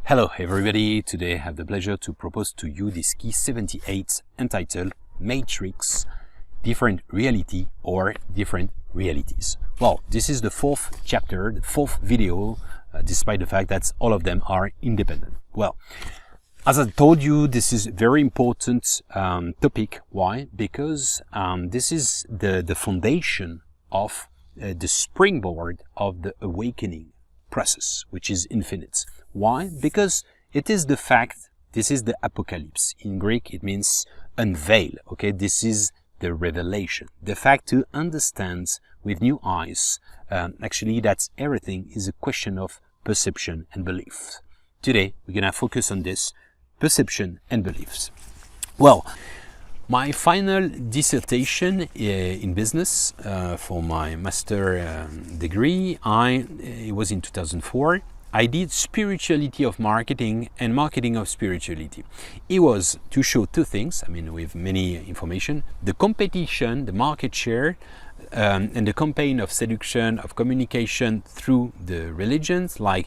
Hello everybody, today I have the pleasure to propose to you this key 78 entitled Matrix, Different Reality or Different Realities. Well, this is the fourth chapter, the fourth video, despite the fact that all of them are independent. Well, as I told you, this is a very important topic. Why? Because this is the foundation of the springboard of the awakening process, which is infinite. Why? Because it is the fact, this is the apocalypse. In Greek, it means unveil, okay? This is the revelation. The fact to understand with new eyes, actually, that everything is a question of perception and belief. Today, we're gonna focus on this, perception and beliefs. Well, my final dissertation in business for my master degree, it was in 2004. I did spirituality of marketing and marketing of spirituality. It was to show two things, with many information, the competition, the market share, and the campaign of seduction, of communication through the religions like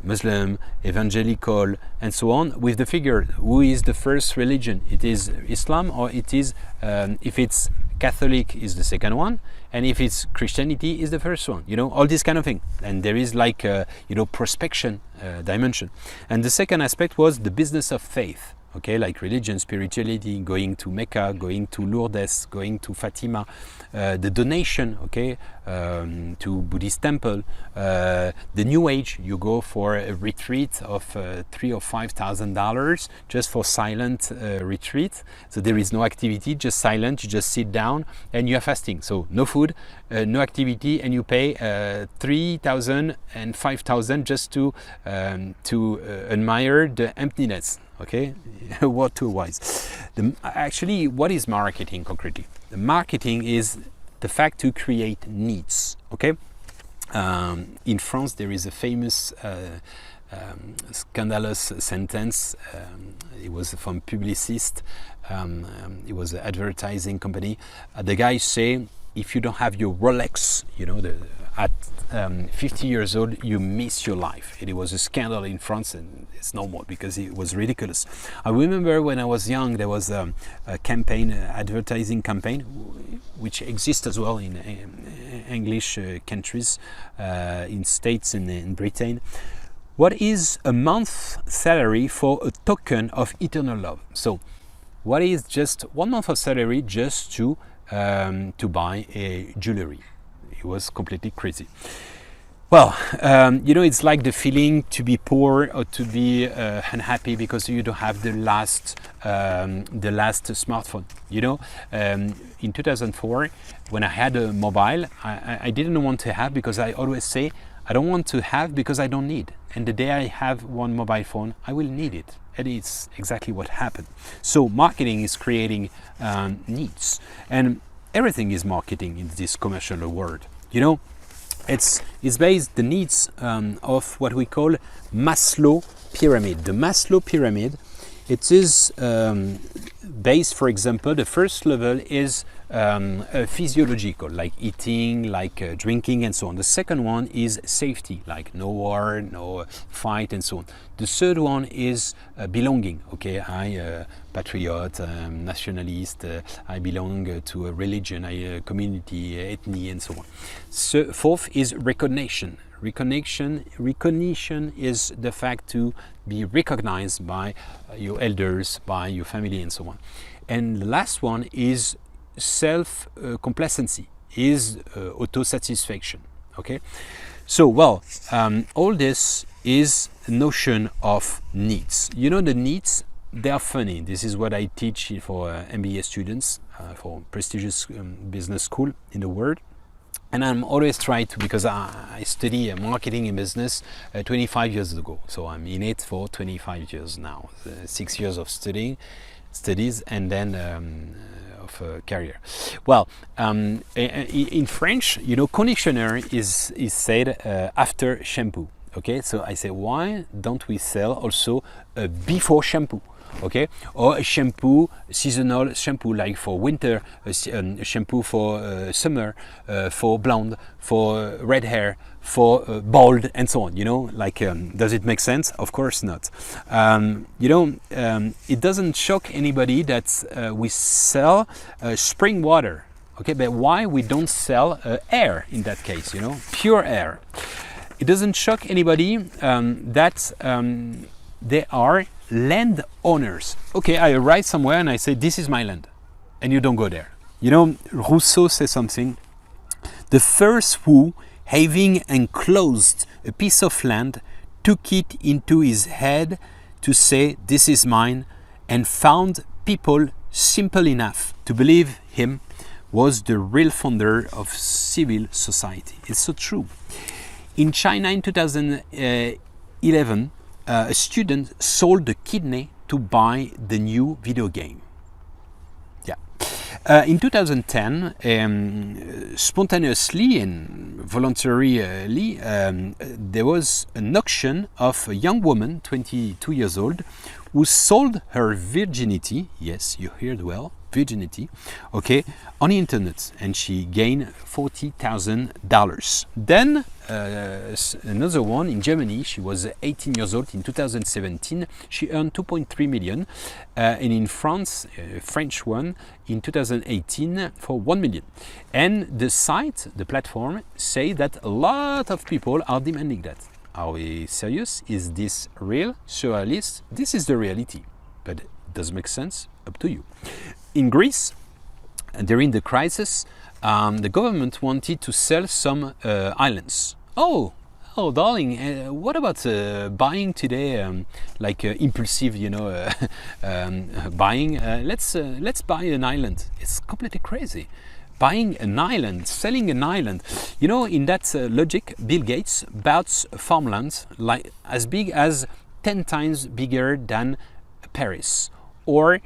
Muslim, evangelical, and so on, with the figure, who is the first religion? It is Islam, or it is, if it's Catholic is the second one, and if it's Christianity is the first one, all this kind of thing. And there is like prospection dimension. And the second aspect was the business of faith, okay, like religion, spirituality, going to Mecca, going to Lourdes, going to Fatima, the donation, okay, to Buddhist temple, the New Age, you go for a retreat of $3,000 or $5,000 just for silent retreat. So there is no activity, just silent. You just sit down and you are fasting. So no food, no activity, and you pay $3,000 and $5,000 just to admire the emptiness. Okay, what too wise. Actually, what is marketing concretely? The marketing is the fact to create needs. Okay, in France there is a famous scandalous sentence. It was from Publicist. It was an advertising company. The guy say, if you don't have your Rolex, at 50 years old, you miss your life. It was a scandal in France, and it's normal because it was ridiculous. I remember when I was young, there was a campaign, advertising campaign, which exists as well in English countries, in States and in Britain. What is a month's salary for a token of eternal love? So, what is just 1 month of salary just to buy a jewelry? It was completely crazy. Well, it's like the feeling to be poor or to be unhappy because you don't have the last smartphone. In 2004, when I had a mobile, I didn't want to have, because I always say I don't want to have because I don't need. And the day I have one mobile phone, I will need it. And it's exactly what happened. So marketing is creating needs, and everything is marketing in this commercial world. It's based the needs of what we call Maslow pyramid. The Maslow pyramid, it is based, for example, the first level is physiological, like eating, like drinking, and so on. The second one is safety, like no war, no fight, and so on. The third one is belonging. Okay, I patriot, nationalist, I belong to a religion, a community, ethnic, and so on. So fourth is recognition. Recognition is the fact to be recognized by your elders, by your family, and so on. And the last one is self-complacency, is auto-satisfaction. Okay, so all this is a notion of needs. The needs, they are funny. This is what I teach for MBA students for prestigious business school in the world. And I'm always trying to, because I study marketing and business 25 years ago. So I'm in it for 25 years now, 6 years of studies, and then of career. Well, in French, conditioner is said after shampoo. Okay, so I say, why don't we sell also a before shampoo? okay? Or a shampoo, seasonal shampoo, like for winter, a shampoo for summer, for blonde, for red hair, for bald, and so on, you know, like, does it make sense? Of course not. You know, it doesn't shock anybody that we sell spring water, okay, but why we don't sell air in that case, you know, pure air? It doesn't shock anybody that they are land owners. Okay, I arrive somewhere and I say, this is my land, and you don't go there. You know, Rousseau says something, the first who, having enclosed a piece of land, took it into his head to say, this is mine, and found people simple enough to believe him, was the real founder of civil society. It's so true. In China in 2011, a student sold the kidney to buy the new video game. In 2010, spontaneously and voluntarily, there was an auction of a young woman, 22 years old, who sold her virginity, yes, you heard well, virginity, okay, on the internet, and she gained $40,000. Then another one in Germany, she was 18 years old in 2017, she earned 2.3 million, and in France, a French one, in 2018 for 1 million. And the site, the platform, say that a lot of people are demanding that. Are we serious? Is this real? Surrealist? This is the reality. But does it make sense? Up to you. In Greece, during the crisis, the government wanted to sell some islands. Oh, darling, what about buying today, like impulsive, you know, buying? Let's buy an island. It's completely crazy. Buying an island, selling an island. You know, in that logic, Bill Gates bought farmland like as big as 10 times bigger than Paris, or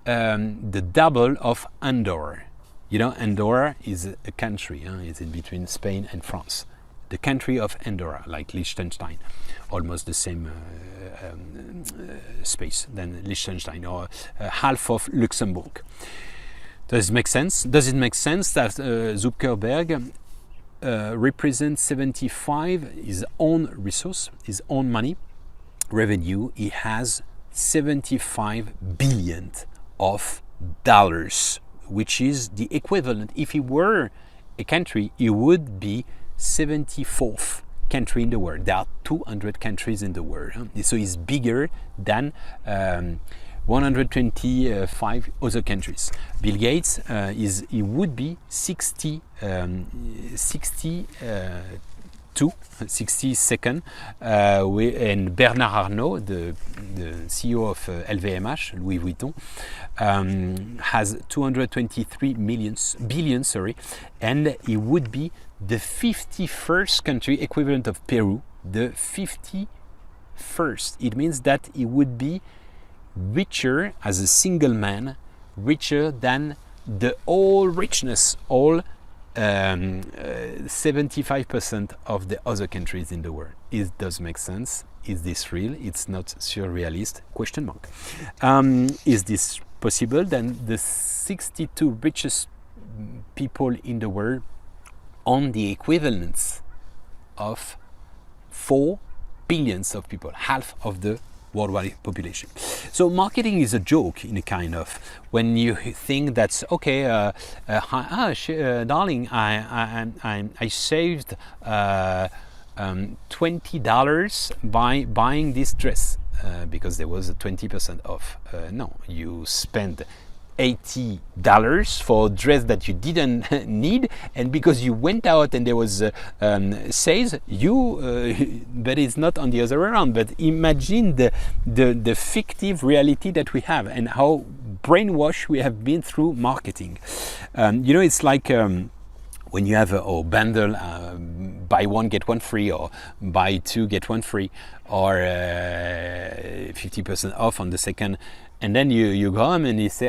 the double of Andorra. You know, Andorra is a country, it's in between Spain and France. The country of Andorra, like Liechtenstein, almost the same space than Liechtenstein, or half of Luxembourg. Does it make sense? Does it make sense that Zuckerberg represents 75 his own resource, his own money, revenue? He has 75 billion of dollars, which is the equivalent. If he were a country, he would be 74th country in the world. There are 200 countries in the world, so he's bigger than 125 other countries. Bill Gates he would be 62nd, and Bernard Arnault, the CEO of LVMH, Louis Vuitton, has 223 billion, and he would be the 51st country, equivalent of Peru, the 51st. It means that he would be richer as a single man, richer than the all richness, all 75% of the other countries in the world. It does make sense. Is this real? It's not surrealist? Question mark. Is this possible? Then the 62 richest people in the world on the equivalence of 4 billion of people, half of the worldwide population. So marketing is a joke, in a kind of, when you think that's okay. Darling, I saved $20 by buying this dress because there was a 20% off. No, you spend $80 for a dress that you didn't need, and because you went out and there was sales, but it's not on the other way around. But imagine the fictive reality that we have, and how brainwashed we have been through marketing. You know, it's like when you have a bundle, buy one get one free, or buy two get one free, or 50% off on the second. And then you go home and you say,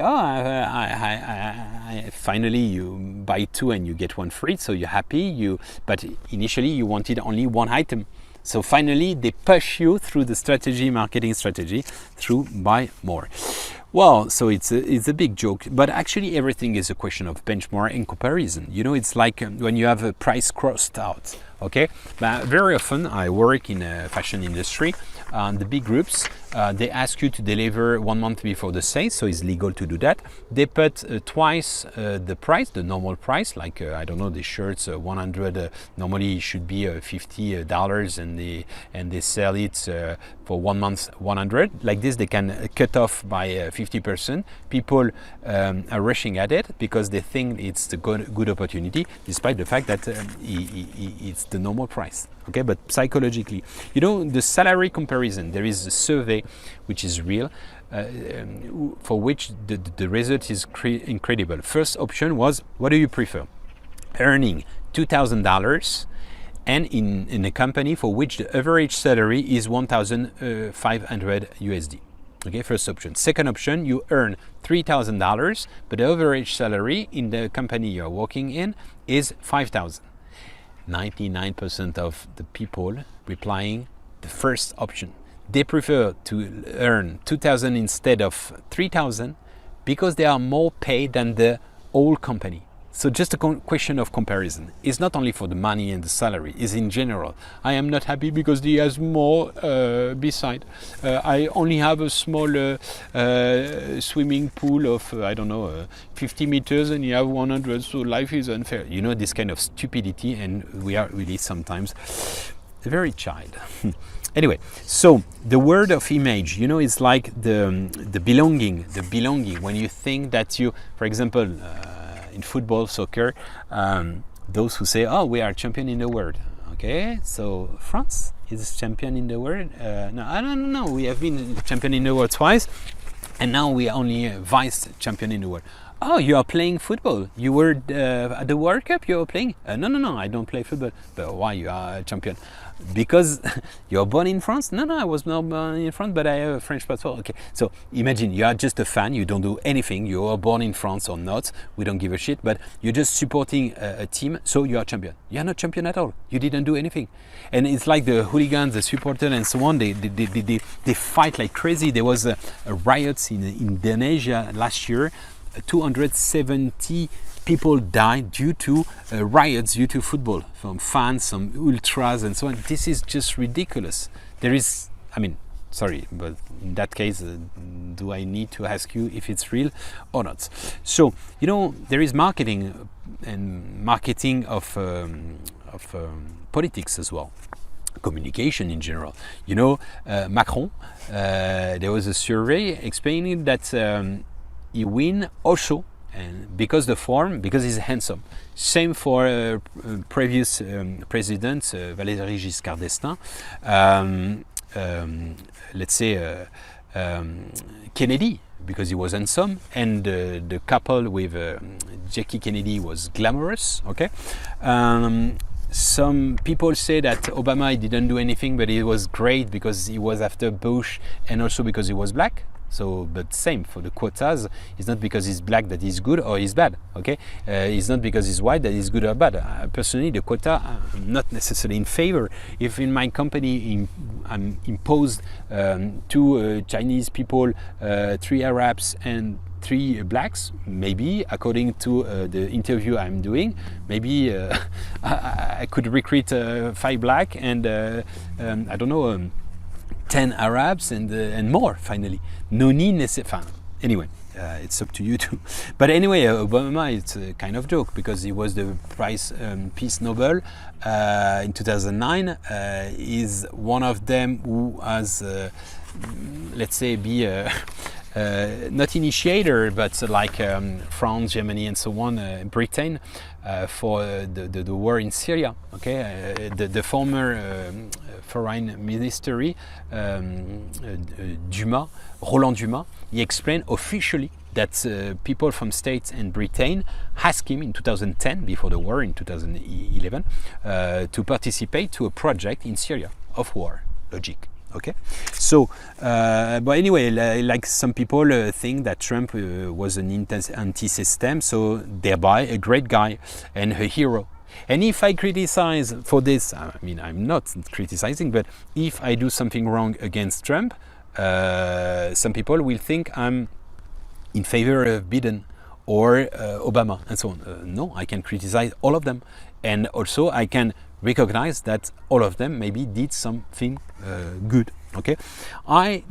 finally you buy two and you get one free, so you're happy. But initially you wanted only one item. So finally, they push you through the strategy, marketing strategy, through buy more. Well, so it's a big joke, but actually everything is a question of benchmark and comparison. You know, it's like when you have a price crossed out. Okay, but very often I work in a fashion industry. The big groups, they ask you to deliver 1 month before the sale, so it's legal to do that. They put twice the price, the normal price, like I don't know, the shirts 100 normally should be $50, and they sell it for 1 month 100. Like this, they can cut off by 50%. People are rushing at it because they think it's a good opportunity, despite the fact that it's the normal price. Okay, but psychologically, you know, the salary comparison, there is a survey which is real, for which the result is incredible. First option was, what do you prefer? Earning $2,000 and in a company for which the average salary is 1,500 USD. Okay, first option. Second option, you earn $3,000, but the average salary in the company you're working in is 5,000. 99% of the people replying the first option. They prefer to earn 2,000 instead of 3,000 because they are more paid than the whole company. So just a question of comparison. It's not only for the money and the salary, it's in general. I am not happy because he has more beside. I only have a small swimming pool of, 50 meters and you have 100, so life is unfair. You know, this kind of stupidity, and we are really sometimes very child. Anyway, so the word of image, you know, it's like the belonging, when you think that you, for example, in football, soccer, those who say, oh, we are champion in the world. Okay, so France is champion in the world. No, I don't know. We have been champion in the world twice, and now we are only vice champion in the world. Oh, you are playing football. You were at the World Cup. You were playing. No, I don't play football. But why you are a champion? Because you're born in France? No, I was not born in France, but I have a French passport. Okay, so imagine you are just a fan. You don't do anything. You are born in France or not. We don't give a shit. But you're just supporting a team, so you are champion. You are not champion at all. You didn't do anything. And it's like the hooligans, the supporters, and so on. They fight like crazy. There was a riots in Indonesia last year. 270 people died due to riots due to football, from fans, some ultras and so on. This is just ridiculous. There is, sorry, but in that case, do I need to ask you if it's real or not? So, you know, there is marketing and marketing of politics as well. Communication in general. You know, Macron, there was a survey explaining that he win also, and because he's handsome. Same for previous president Valéry Giscard d'Estaing. Let's say Kennedy, because he was handsome, and the couple with Jackie Kennedy was glamorous. Okay. Some people say that Obama didn't do anything, but he was great because he was after Bush, and also because he was black. So, but same for the quotas. It's not because he's black that he's good or he's bad. Okay, it's not because he's white that he's good or bad. Personally, the quota, I'm not necessarily in favor. If in my company I'm imposed 2 Chinese people, 3 Arabs, and 3 blacks, maybe according to the interview I'm doing, maybe I could recruit 5 black and I don't know. 10 Arabs and more finally. No need necessarily. Anyway, it's up to you too. But anyway, Obama, it's a kind of joke because he was the Peace Nobel in 2009. Is one of them who has, let's say, be not initiator, but like France, Germany, and so on, Britain, for the war in Syria. Okay, the former foreign ministry, Roland Dumas, he explained officially that people from States and Britain asked him in 2010, before the war in 2011, to participate to a project in Syria of war. Logic. Okay, so but anyway, like some people think that Trump was an anti-system, so thereby a great guy and a hero. And if I criticize for this, I mean, I'm not criticizing, but if I do something wrong against Trump, some people will think I'm in favor of Biden or Obama and so on. No, I can criticize all of them. And also I can recognize that all of them maybe did something good. Okay, I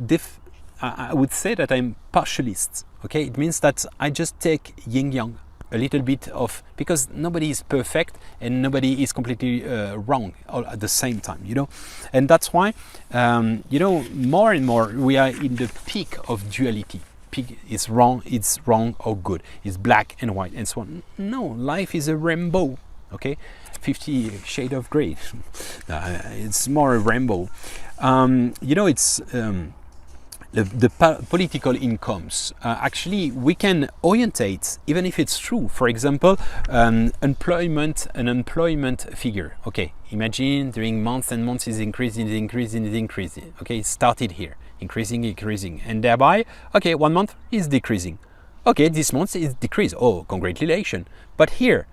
would say that I'm partialist. Okay, it means that I just take yin yang, a little bit of, because nobody is perfect and nobody is completely wrong all at the same time, you know. And that's why, you know, more and more we are in the peak of duality. Peak is wrong, it's wrong or good, it's black and white and so on. No, life is a rainbow. Okay, 50 Shades of Grey. It's more a rainbow. You know, it's the political incomes. Actually, we can orientate, even if it's true. For example, an employment figure. Okay, imagine during months and months is increasing. Okay, it started here, increasing, and thereby, okay, 1 month is decreasing. Okay, this month is decreased. Oh, congratulations! But here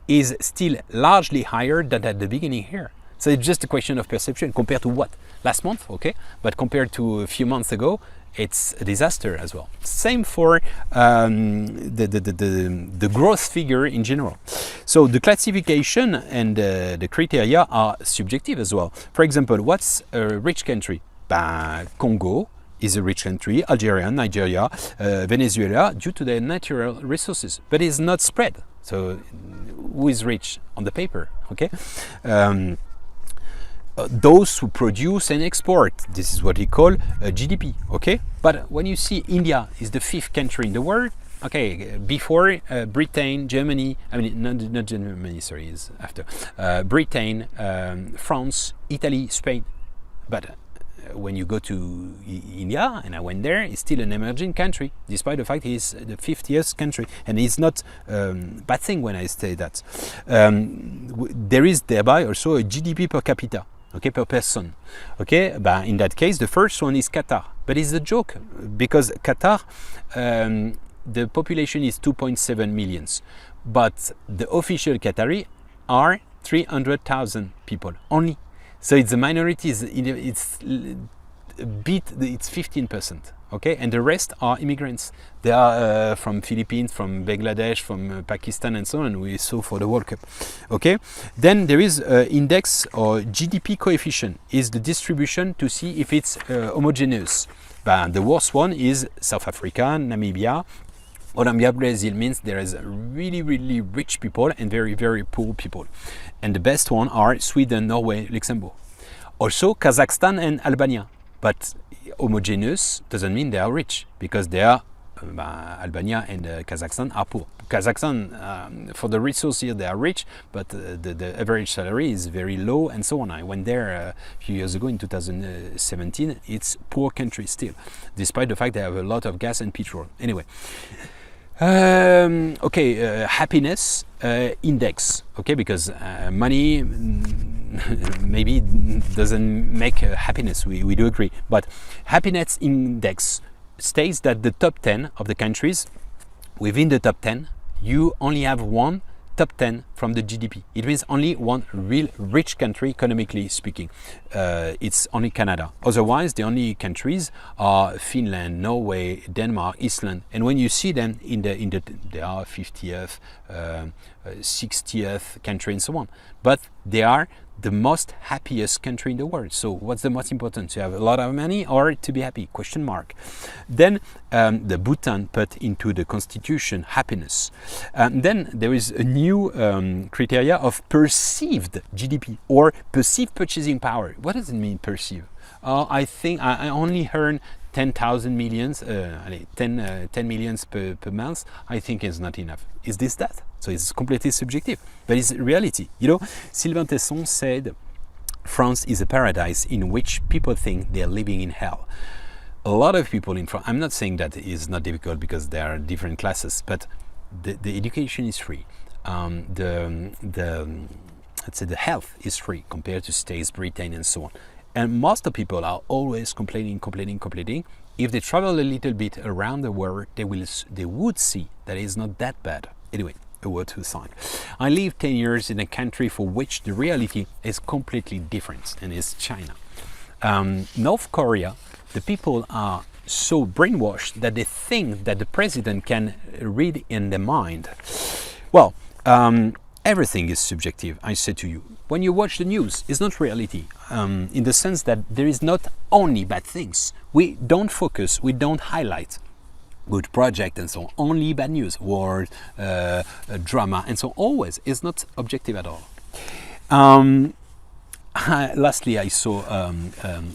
is still largely higher than at the beginning here. So it's just a question of perception compared to what? Last month, okay? But compared to a few months ago, it's a disaster as well. Same for the growth figure in general. So the classification and the criteria are subjective as well. For example, what's a rich country? Congo is a rich country, Algeria, Nigeria, Venezuela, due to their natural resources, but it's not spread. So who is rich on the paper, okay? Those who produce and export, this is what we call GDP, okay? But when you see India is the 5th country in the world, okay, before Britain, Germany, I mean, not Germany, sorry, is after, Britain, France, Italy, Spain, but when you go to India, and I went there, it's still an emerging country, despite the fact it's the 50th country. And it's not a bad thing when I say that. There is thereby also a GDP per capita, okay, per person. Okay, but in that case, the first one is Qatar. But it's a joke, because Qatar, the population is 2.7 million. But the official Qatari are 300,000 people only. So it's a minority, it's a bit, it's 15%, okay? And the rest are immigrants. They are from Philippines, from Bangladesh, from Pakistan and so on, we saw for the World Cup, okay? Then there is index or GDP coefficient, is the distribution to see if it's homogeneous. But the worst one is South Africa, Namibia, Colombia, Brazil, means there is really, really rich people and very, very poor people. And the best one are Sweden, Norway, Luxembourg. Also Kazakhstan and Albania. But homogeneous doesn't mean they are rich, because they are, Albania and Kazakhstan are poor. Kazakhstan, for the resources here, they are rich, but the average salary is very low and so on. I went there a few years ago in 2017. It's poor country still, despite the fact they have a lot of gas and petrol. Anyway. Okay, happiness index, okay, because money maybe doesn't make happiness, we do agree, but happiness index states that the top 10 of the countries, within the top 10, you only have one top 10 from the GDP. It means only one real rich country, economically speaking. It's only Canada. Otherwise, the only countries are Finland, Norway, Denmark, Iceland. And when you see them they are 50th, 60th country and so on. But they are the most happiest country in the world. So what's the most important? To have a lot of money or to be happy? Question mark. Then the Bhutan put into the constitution happiness. Then there is a new criteria of perceived GDP or perceived purchasing power. What does it mean, perceive? I think I only earn 10,000 millions, 10 millions per month. I think is not enough. Is this that? So it's completely subjective, but it's reality. You know, Sylvain Tesson said, France is a paradise in which people think they're living in hell. A lot of people in France, I'm not saying that is not difficult because there are different classes, but the education is free. Let's say the health is free compared to States, Britain and so on. And most of people are always complaining. If they travel a little bit around the world, they would see that it's not that bad. Anyway, a word to sign. I lived 10 years in a country for which the reality is completely different, and it's China. North Korea, the people are so brainwashed that they think that the president can read in their mind. Well, everything is subjective, I say to you. When you watch the news, it's not reality, in the sense that there is not only bad things. We don't focus, we don't highlight good project and so on, only bad news, war, drama, and so on. Always, it's not objective at all. Lastly, I saw,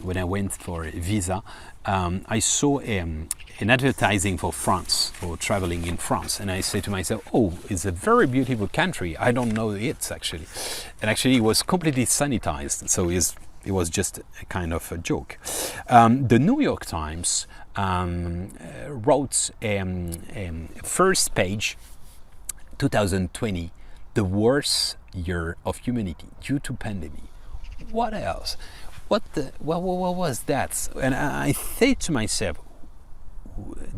when I went for a visa, I saw an advertising for France, for traveling in France, and I say to myself, oh, it's a very beautiful country, I don't know it actually. And actually it was completely sanitized, so it was just a kind of a joke. The New York Times wrote first page, 2020, the worst year of humanity due to pandemic. What else? What was that? And I say to myself,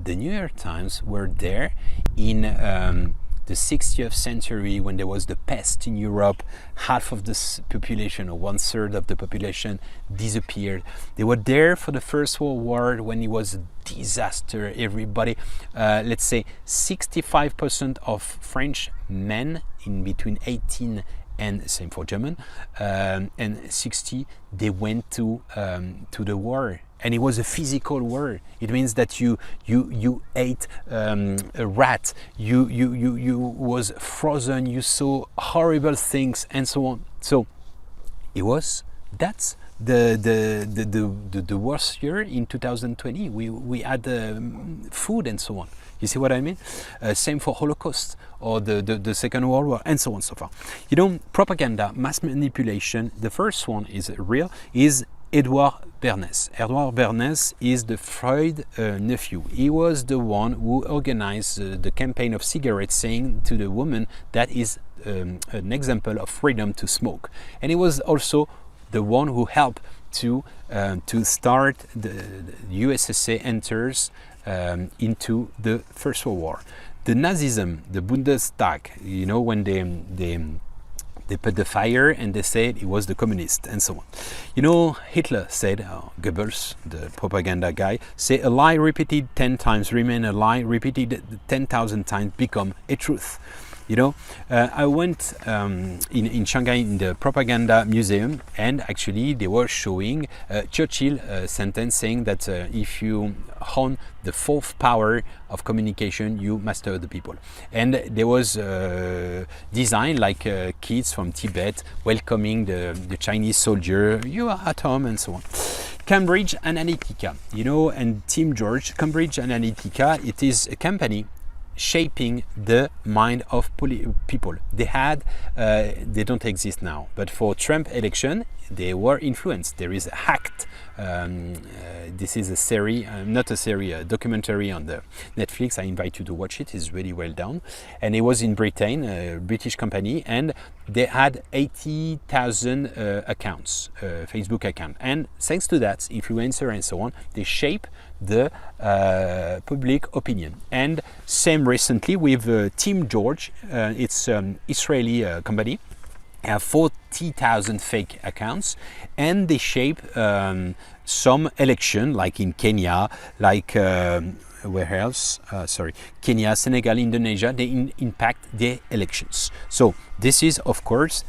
the New York Times were there in the 60th century when there was the pest in Europe. Half of the population, or 1/3 of the population, disappeared. They were there for the First World War when it was a disaster. Everybody, let's say 65% of French men in between 18 and same for German, and 60, they went to the war, and it was a physical war. It means that you ate a rat, you was frozen, you saw horrible things, and so on. So that's the worst year in 2020. We had food and so on. You see what I mean? Same for Holocaust or the Second World War, and so on and so forth. You know, propaganda, mass manipulation, the first one is real, is Edouard Bernays. Edouard Bernays is the Freud nephew. He was the one who organized the campaign of cigarettes, saying to the woman that is an example of freedom to smoke. And he was also the one who helped to start the USSR enters into the First World War. The Nazism, the Bundestag, you know, when they put the fire and they said it was the communist and so on. You know, Hitler said, Goebbels, the propaganda guy, say a lie repeated 10 times remain a lie, repeated 10,000 times become a truth. You know, I went in Shanghai in the propaganda museum, and actually they were showing Churchill sentence saying that if you hone the fourth power of communication, you master the people. And there was design like kids from Tibet welcoming the Chinese soldier, you are at home, and so on. Cambridge Analytica, you know, and Tim George. Cambridge Analytica, it is a company shaping the mind of people. They had, they don't exist now, but for Trump election, they were influenced. There is Hacked. This is a series, not a series, a documentary on the Netflix. I invite you to watch it. It's really well done. And it was in Britain, a British company, and they had 80,000 accounts, Facebook account. And thanks to that, influencer and so on, they shape the public opinion. And same recently with Team George, it's Israeli company, have 40,000 fake accounts, and they shape some election, like in Kenya, like where else? Kenya, Senegal, Indonesia. They impact the elections. So this is, of course,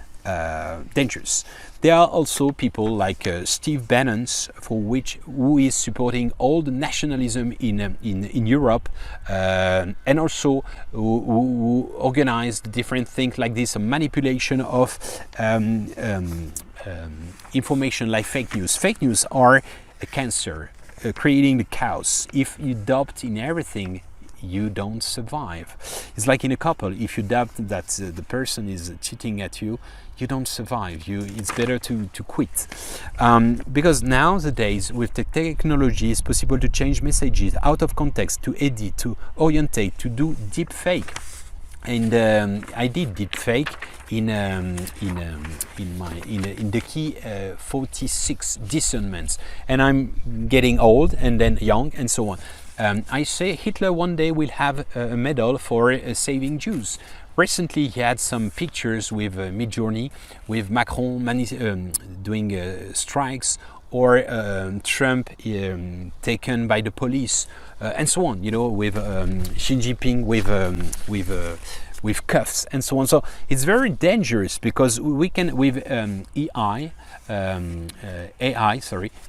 dangerous. There are also people like Steve Bannon, who is supporting all the nationalism in Europe, and also who organized different things like this, a manipulation of information like fake news. Fake news are a cancer, creating the chaos. If you doubt in everything, you don't survive. It's like in a couple. If you doubt that the person is cheating at you, you don't survive. It's better to quit. Because nowadays, with the technology, it's possible to change messages out of context, to edit, to orientate, to do deep fake. And I did deep fake in the key 46 discernments. And I'm getting old and then young and so on. I say Hitler one day will have a medal for saving Jews. recently he had some pictures with Midjourney, with Macron doing strikes, or Trump taken by the police, and so on. You know, with Xi Jinping with cuffs and so on. So it's very dangerous, because we can, with AI,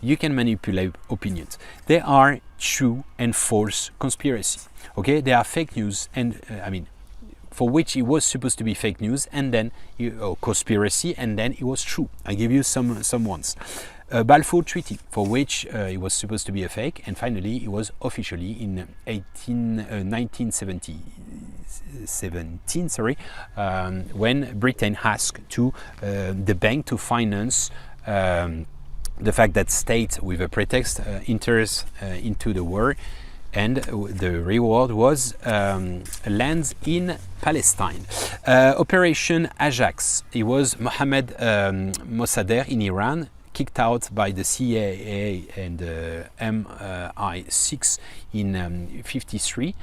you can manipulate opinions. There are true and false conspiracy. Okay, there are fake news, and for which it was supposed to be fake news, and then conspiracy, and then it was true. I give you some ones. Balfour Treaty, for which it was supposed to be a fake, and finally it was officially in 1917, when Britain asked to the bank to finance the fact that state, with a pretext, enters into the war, and the reward was lands in Palestine. Operation Ajax, it was Mohammed Mossadegh in Iran, kicked out by the CIA and MI6 in 1953.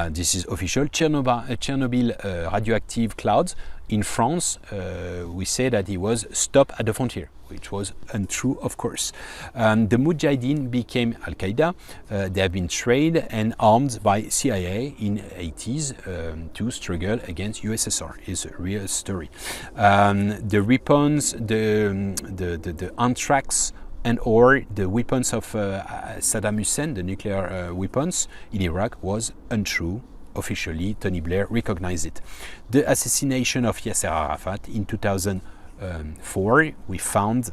This is official. Chernobyl radioactive clouds in France. We say that it was stopped at the frontier, which was untrue, of course. The Mujahideen became Al-Qaeda. They have been trained and armed by CIA in 80s to struggle against USSR. It's a real story. The weapons, the anthrax, and or the weapons of Saddam Hussein, the nuclear weapons in Iraq, was untrue. Officially, Tony Blair recognized it. The assassination of Yasser Arafat in 2004, we found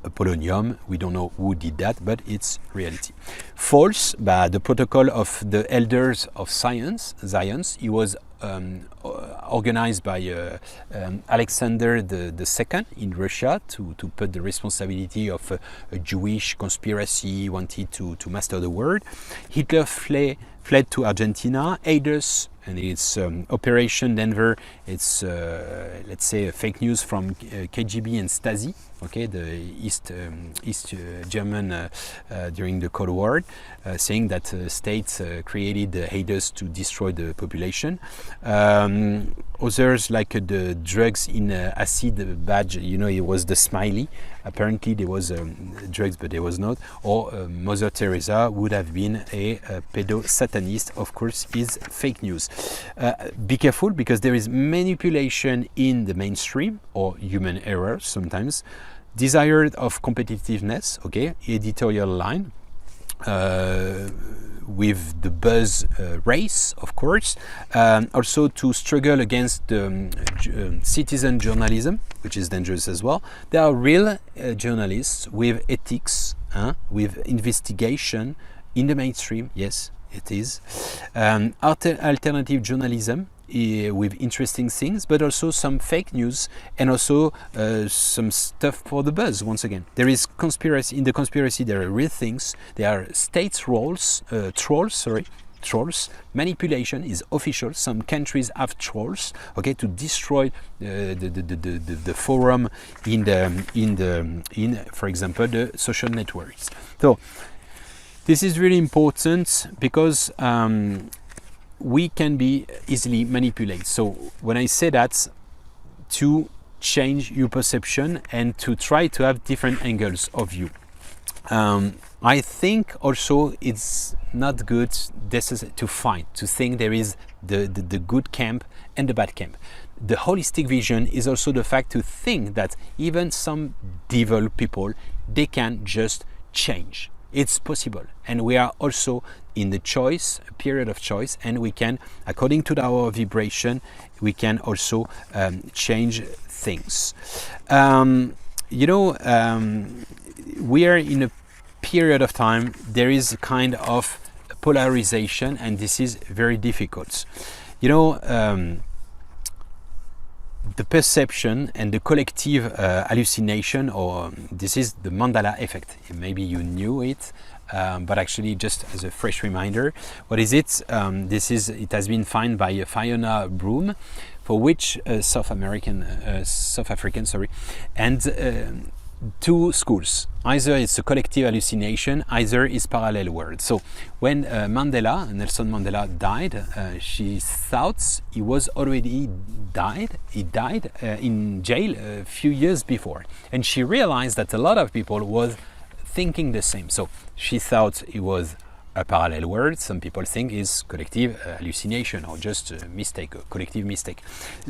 a polonium. We don't know who did that, but it's reality. False, the protocol of the elders of Zion. It was organized by Alexander II in Russia to put the responsibility of a Jewish conspiracy, wanted to master the world. Hitler fled to Argentina. AIDES and its Operation Denver, it's let's say fake news from KGB and Stasi, okay, the East German during the Cold War, saying that states created the AIDES to destroy the population. Others, like the drugs in acid badge, you know, it was the smiley. Apparently there was drugs, but there was not. Or Mother Teresa would have been a pedo-satanist. Of course, is fake news. Be careful, because there is manipulation in the mainstream, or human error sometimes. Desire of competitiveness, okay, editorial line. With the buzz race, of course, also to struggle against citizen journalism, which is dangerous as well. There are real journalists with ethics, with investigation in the mainstream. Yes, it is. Alternative journalism, with interesting things, but also some fake news, and also some stuff for the buzz. Once again, there is conspiracy. In the conspiracy, there are real things. There are states' trolls. Manipulation is official. Some countries have trolls, okay, to destroy the forum in for example, the social networks. So this is really important, because we can be easily manipulated. So when I say that, to change your perception and to try to have different angles of view. I think also it's not good to think there is the good camp and the bad camp. The holistic vision is also the fact to think that even some devil people, they can just change. It's possible, and we are also in the period of choice, and we can, according to our vibration, we can also change things. We are in a period of time, there is a kind of polarization, and this is very difficult. The perception and the collective hallucination, or this is the Mandela effect. Maybe you knew it, but actually, just as a fresh reminder, what is it? It has been found by Fiona Broom, for which South African, and two schools. Either it's a collective hallucination, either it's parallel world. So when Nelson Mandela died, she thought he was already died. He died in jail a few years before, and she realized that a lot of people was thinking the same. So she thought it was a parallel world. Some people think is collective hallucination or just a mistake, a collective mistake.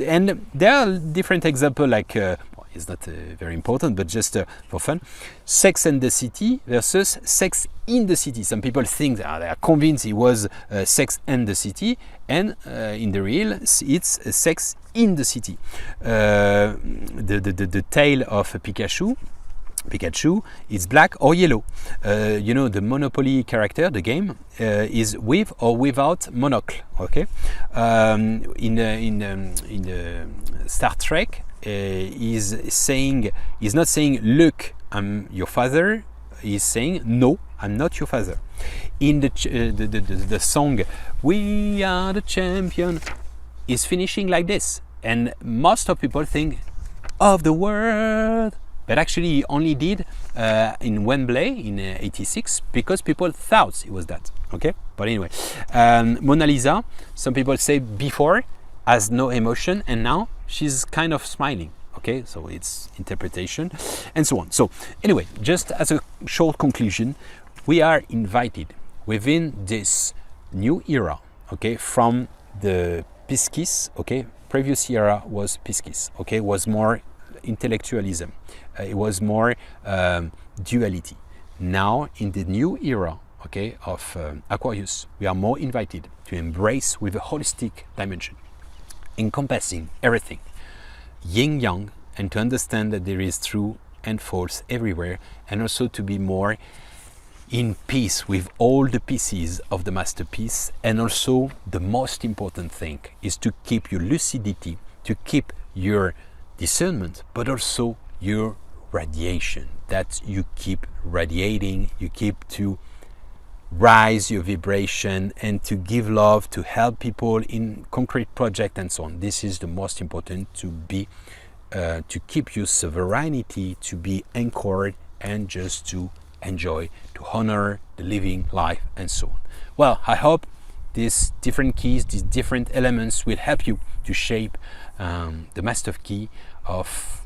And there are different examples, like it's not very important, but just for fun. Sex and the City versus Sex in the City. Some people think they are convinced it was Sex and the City, and in the real it's Sex in the City. The tale of Pikachu is black or yellow. The Monopoly character, the game, is with or without monocle. Okay, in Star Trek, he's not saying, "Look, I'm your father." He's saying, "No, I'm not your father." In the song "We Are the Champion," is finishing like this, and most of people think of the world. But actually, he only did in Wembley in '86 because people thought it was that. Okay, but anyway, Mona Lisa. Some people say before has no emotion, and now she's kind of smiling. Okay, so it's interpretation, and so on. So anyway, just as a short conclusion, we are invited within this new era. Okay, from the Piscis. Okay, previous era was Piscis. Okay, was more intellectualism. It was more duality. Now, in the new era, okay, of Aquarius, we are more invited to embrace with a holistic dimension, encompassing everything, yin yang, and to understand that there is true and false everywhere, and also to be more in peace with all the pieces of the masterpiece. And also, the most important thing is to keep your lucidity, to keep your discernment, but also your radiation, that you keep radiating, you keep to rise your vibration and to give love, to help people in concrete project and so on. This is the most important, to be to keep your sovereignty, to be anchored, and just to enjoy, to honor the living life and so on. Well, I hope these different keys, these different elements will help you to shape the master key of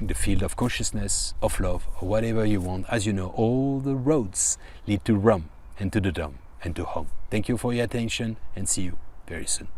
the field of consciousness, of love, or whatever you want. As you know, all the roads lead to Rome and to the Dome and to home. Thank you for your attention, and see you very soon.